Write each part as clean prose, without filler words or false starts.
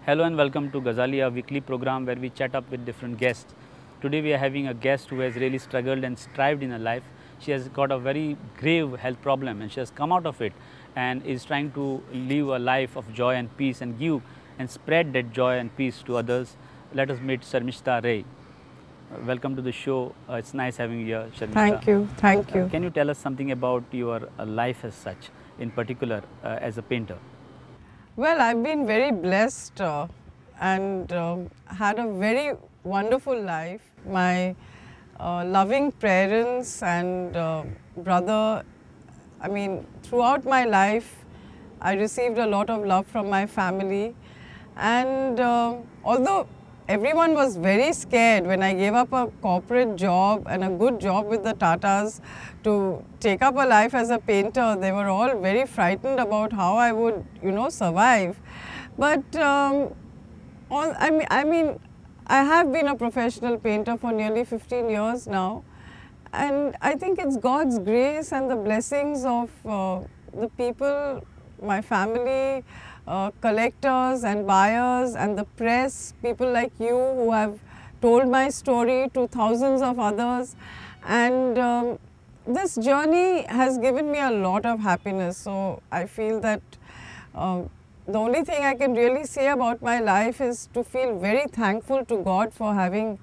Hello and welcome to Ghazali, a weekly program where we chat up with different guests. Today we are having a guest who has really struggled and strived in her life. She has got a very grave health problem and she has come out of it and is trying to live a life of joy and peace and give and spread that joy and peace to others. Let us meet Sharmishta Ray. Welcome to the show. It's nice having you here, Sharmishta. Thank you. Thank you. Can you tell us something about your life as such, in particular as a painter? Well, I've been very blessed and had a very wonderful life. My loving parents and brother, I mean, throughout my life, I received a lot of love from my family. And although everyone was very scared when I gave up a corporate job and a good job with the Tatas to take up a life as a painter, they were all very frightened about how I would, survive. But I have been a professional painter for nearly 15 years now. And I think it's God's grace and the blessings of the people, my family, collectors and buyers and the press, people like you who have told my story to thousands of others. And this journey has given me a lot of happiness. So I feel that the only thing I can really say about my life is to feel very thankful to God for having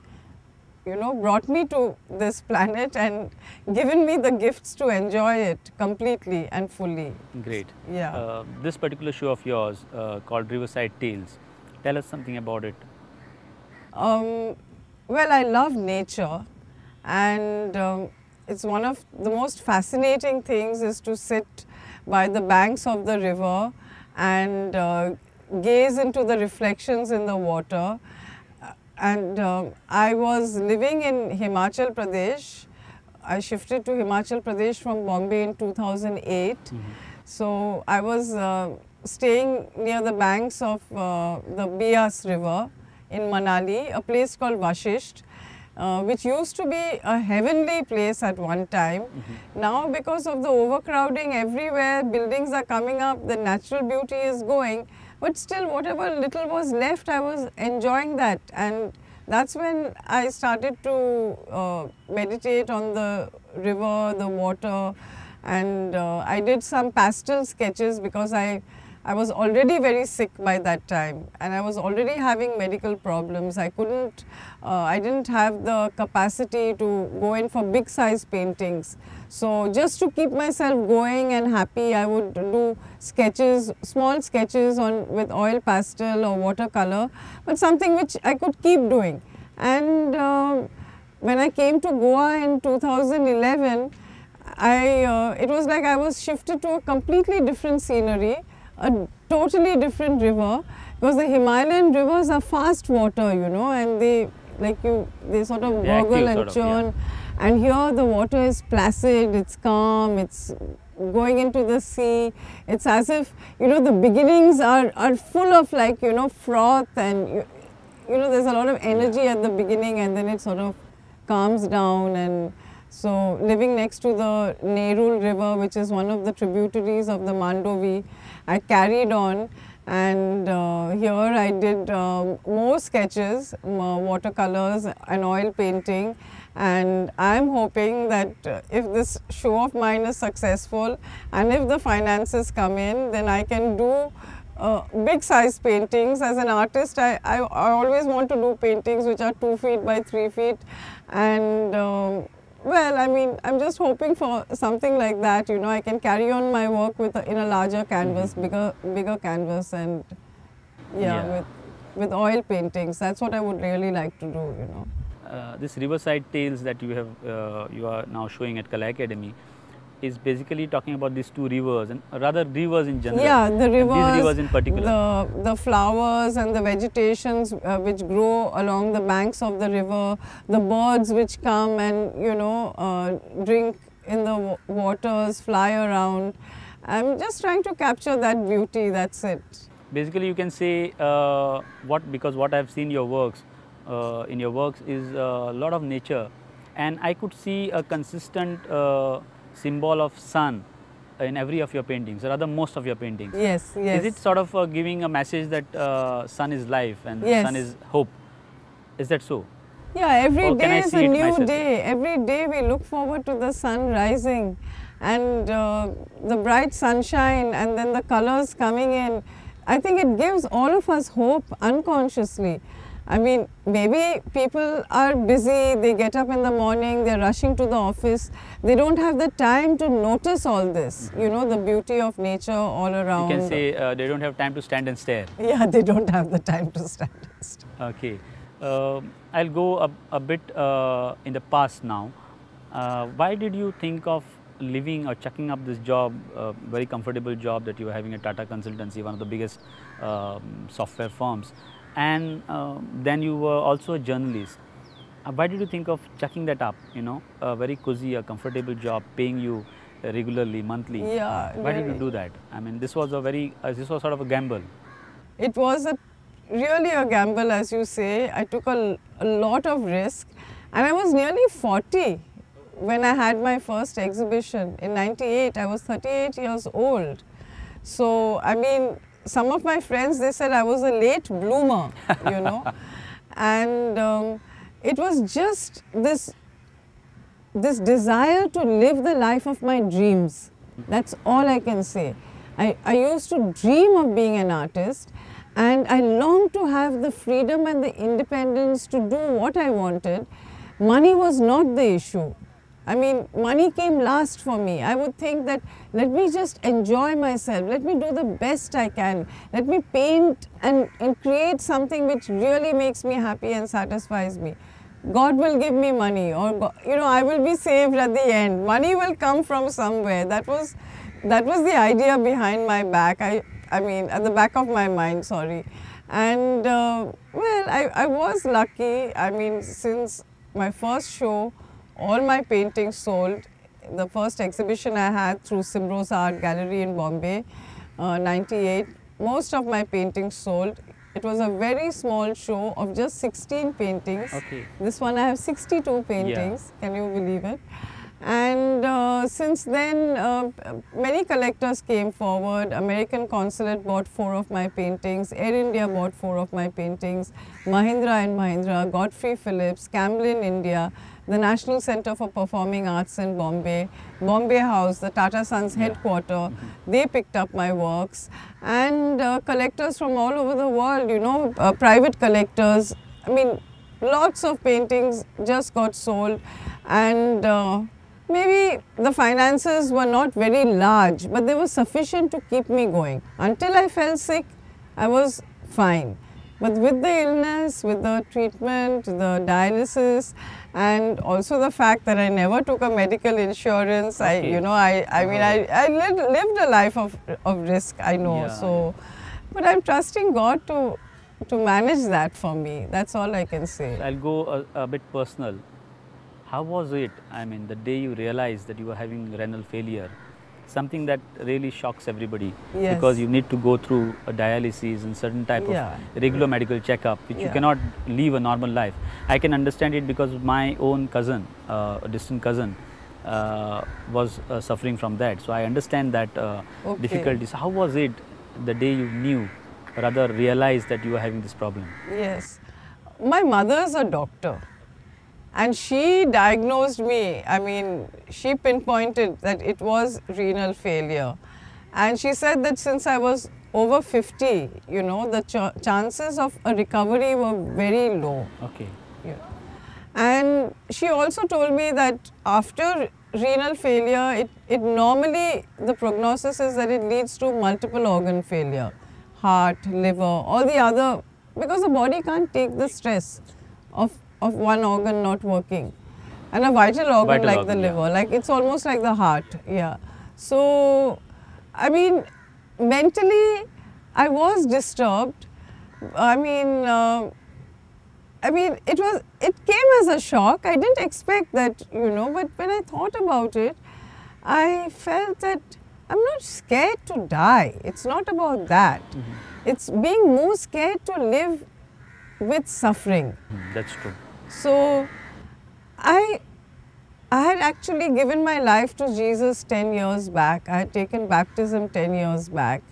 brought me to this planet and given me the gifts to enjoy it completely and fully. Great. Yeah. This particular show of yours called Riverside Tales, tell us something about it. Well, I love nature, and it's one of the most fascinating things is to sit by the banks of the river and gaze into the reflections in the water. And I was living in Himachal Pradesh. I shifted to Himachal Pradesh from Bombay in 2008. So I was staying near the banks of the Bias River in Manali, a place called Vashisht, which used to be a heavenly place at one time. Now, because of the overcrowding everywhere, buildings are coming up, the natural beauty is going. But still, whatever little was left, I was enjoying that. And that's when I started to meditate on the river, the water. And I did some pastel sketches because I was already very sick by that time. And I was already having medical problems. I didn't have the capacity to go in for big size paintings. So just to keep myself going and happy, I would do sketches, small sketches with oil pastel or watercolor, but something which I could keep doing. And when I came to Goa in 2011, it was like I was shifted to a completely different scenery, a totally different river, because the Himalayan rivers are fast water, and they sort of gurgle and churn. Yeah. And here the water is placid, it's calm, it's going into the sea. It's as if, the beginnings are full of froth and, there's a lot of energy at the beginning and then it sort of calms down. And so living next to the Nerul River, which is one of the tributaries of the Mandovi, I carried on. And here I did more sketches, watercolors and oil painting. And I'm hoping that if this show of mine is successful and if the finances come in, then I can do big size paintings. As an artist, I always want to do paintings which are 2 feet by 3 feet. And well, I mean, I'm just hoping for something like that, I can carry on my work in a larger canvas, bigger canvas, and with oil paintings. That's what I would really like to do, This Riverside Tales that you are now showing at Kala Academy is basically talking about these two rivers, and rather rivers in general. Yeah, the rivers, these rivers in particular. The flowers and the vegetations which grow along the banks of the river, the birds which come and drink in the waters, fly around. I'm just trying to capture that beauty. That's it. Basically, you can say because what I've seen your works. In your works is a lot of nature, and I could see a consistent symbol of sun in every of your paintings, or rather most of your paintings. Yes, yes. Is it sort of giving a message that sun is life and Yes. sun is hope? Is that so? Yeah, every Or can I day is see a it new myself? day. Every day we look forward to the sun rising and the bright sunshine and then the colors coming in. I think it gives all of us hope unconsciously. I mean, maybe people are busy, they get up in the morning, they're rushing to the office, they don't have the time to notice all this, you know, the beauty of nature all around. You can say they don't have time to stand and stare. Yeah, they don't have the time to stand and stare. Okay. I'll go a bit in the past now. Why did you think of leaving or chucking up this job, very comfortable job that you were having at Tata Consultancy, one of the biggest software firms, and then you were also a journalist? Why did you think of chucking that up? You know, a very cozy, a comfortable job, paying you regularly, monthly. Yeah. Why did you really. do that? I mean, this was this was sort of a gamble. It was really a gamble, as you say. I took a lot of risk, and I was nearly 40 when I had my first exhibition in '98. I was 38 years old. So, I mean, some of my friends, they said I was a late bloomer, you know, and it was just this desire to live the life of my dreams. That's all I can say. I used to dream of being an artist, and I longed to have the freedom and the independence to do what I wanted. Money was not the issue. I mean, money came last for me. I would think that let me just enjoy myself, let me do the best I can, let me paint and create something which really makes me happy and satisfies me. God will give me money, or God, you know, I will be saved at the end. Money will come from somewhere. That was the idea behind my back. I mean, at the back of my mind, sorry. And well, I was lucky. I mean, since my first show, all my paintings sold. The first exhibition I had through Simrose Art Gallery in Bombay, '98, most of my paintings sold. It was a very small show of just 16 paintings. Okay. This one I have 62 paintings. Yeah. Can you believe it? And since then, many collectors came forward. American Consulate bought 4 of my paintings. Air India bought 4 of my paintings. Mahindra and Mahindra, Godfrey Phillips, Camlin India, the National Center for Performing Arts in Bombay, Bombay House, the Tata Sons headquarter, they picked up my works, and collectors from all over the world, you know, private collectors. I mean, lots of paintings just got sold, and maybe the finances were not very large, but they were sufficient to keep me going. Until I fell sick, I was fine. But with the illness, with the treatment, the dialysis, and also the fact that I never took a medical insurance, Okay. I lived a life of risk, I know. Yeah. So, but I'm trusting God to manage that for me. That's all I can say. I'll go a bit personal. How was it, I mean, the day you realized that you were having renal failure? Something that really shocks everybody, Yes. because you need to go through a dialysis and certain type Yeah. of regular medical checkup, which you Yeah. cannot live a normal life. I can understand it because my own cousin, a distant cousin, was suffering from that. So I understand that Okay. difficulties. How was it the day you knew, rather realized that you were having this problem? Yes. My mother is a doctor, and she diagnosed me. I mean, she pinpointed that it was renal failure. And she said that since I was over 50, you know, the chances of a recovery were very low. Okay. Yeah. And she also told me that after renal failure, it normally, the prognosis is that it leads to multiple organ failure, heart, liver, all the other, because the body can't take the stress of one organ not working. And a vital organ like the liver, like it's almost like the heart, yeah. So, I mean, mentally, I was disturbed. I mean, it came as a shock. I didn't expect that, you know, but when I thought about it, I felt that I'm not scared to die. It's not about that. It's being more scared to live with suffering. That's true. So, I I had actually given my life to Jesus 10 years back. I had taken baptism 10 years back.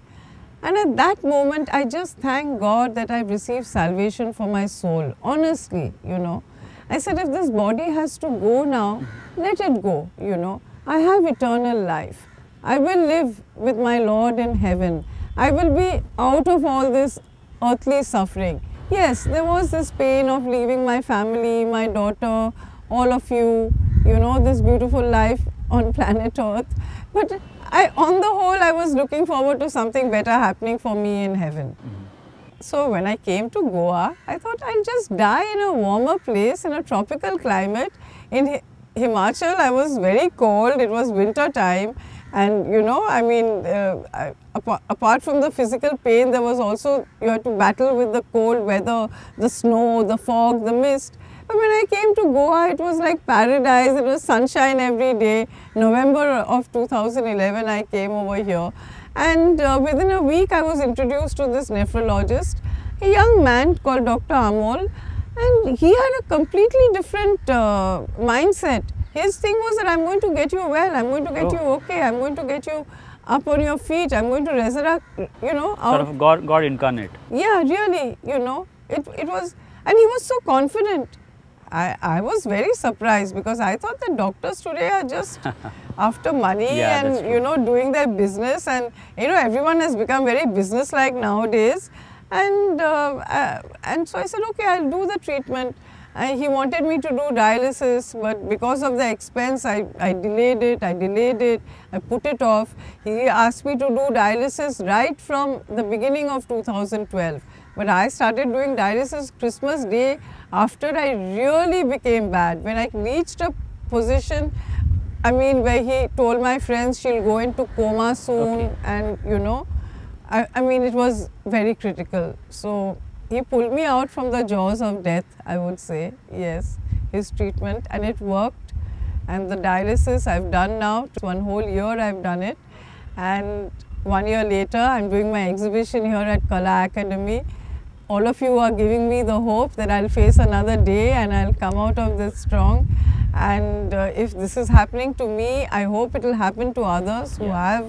And at that moment, I just thank God that I've received salvation for my soul. Honestly, you know. I said, if this body has to go now, let it go, you know. I have eternal life. I will live with my Lord in heaven. I will be out of all this earthly suffering. Yes, there was this pain of leaving my family, my daughter, all of you, you know, this beautiful life on planet Earth. But on the whole, I was looking forward to something better happening for me in heaven. So when I came to Goa, I thought I'll just die in a warmer place, in a tropical climate. In Himachal, I was very cold, it was winter time. And you know, I mean, apart from the physical pain, there was also, you had to battle with the cold weather, the snow, the fog, the mist. But when I came to Goa, it was like paradise. It was sunshine every day. November of 2011, I came over here. And within a week, I was introduced to this nephrologist, a young man called Dr. Amol. And he had a completely different mindset. His thing was that I'm going to get you well, I'm going to get you okay, I'm going to get you up on your feet, I'm going to resurrect, you know. Sort of God incarnate. Yeah, really, you know, it was, and he was so confident. I was very surprised because I thought that doctors today are just after money and, you know, doing their business, and, you know, everyone has become very business-like nowadays. And so I said, okay, I'll do the treatment. He wanted me to do dialysis, but because of the expense, I delayed it, I put it off. He asked me to do dialysis right from the beginning of 2012. But I started doing dialysis Christmas Day after I really became bad. When I reached a position, I mean, where he told my friends she'll go into coma soon, and, you know, I mean, it was very critical. So he pulled me out from the jaws of death, I would say, yes, his treatment, and it worked. And the dialysis I've done now, 1 whole year I've done it. And 1 year later, I'm doing my exhibition here at Kala Academy. All of you are giving me the hope that I'll face another day and I'll come out of this strong. And if this is happening to me, I hope it will happen to others who have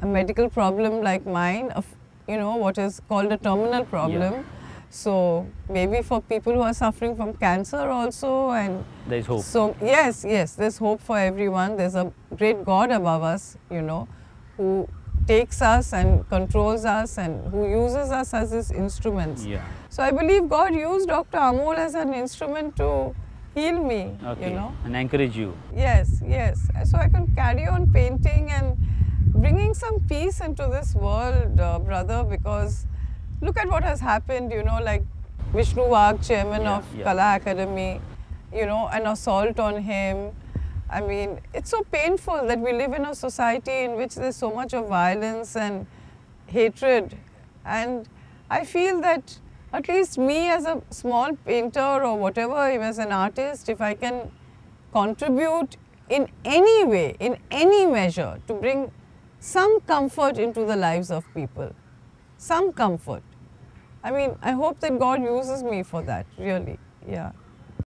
a medical problem like mine, of, you know, what is called a terminal problem. So maybe for people who are suffering from cancer also, and there's hope. So yes, there's hope for everyone. There's a great God above us, you know, who takes us and controls us and who uses us as his instruments. So I believe God used Dr. Amol as an instrument to heal me, you know. And encourage you. Yes. So I can carry on painting and bringing some peace into this world, brother, because look at what has happened, you know, like Vishnu Wagh, chairman of Kala Academy, you know, an assault on him. I mean, it's so painful that we live in a society in which there's so much of violence and hatred. And I feel that at least me as a small painter or whatever, as an artist, if I can contribute in any way, in any measure, to bring some comfort into the lives of people, some comfort. I mean, I hope that God uses me for that, really, yeah.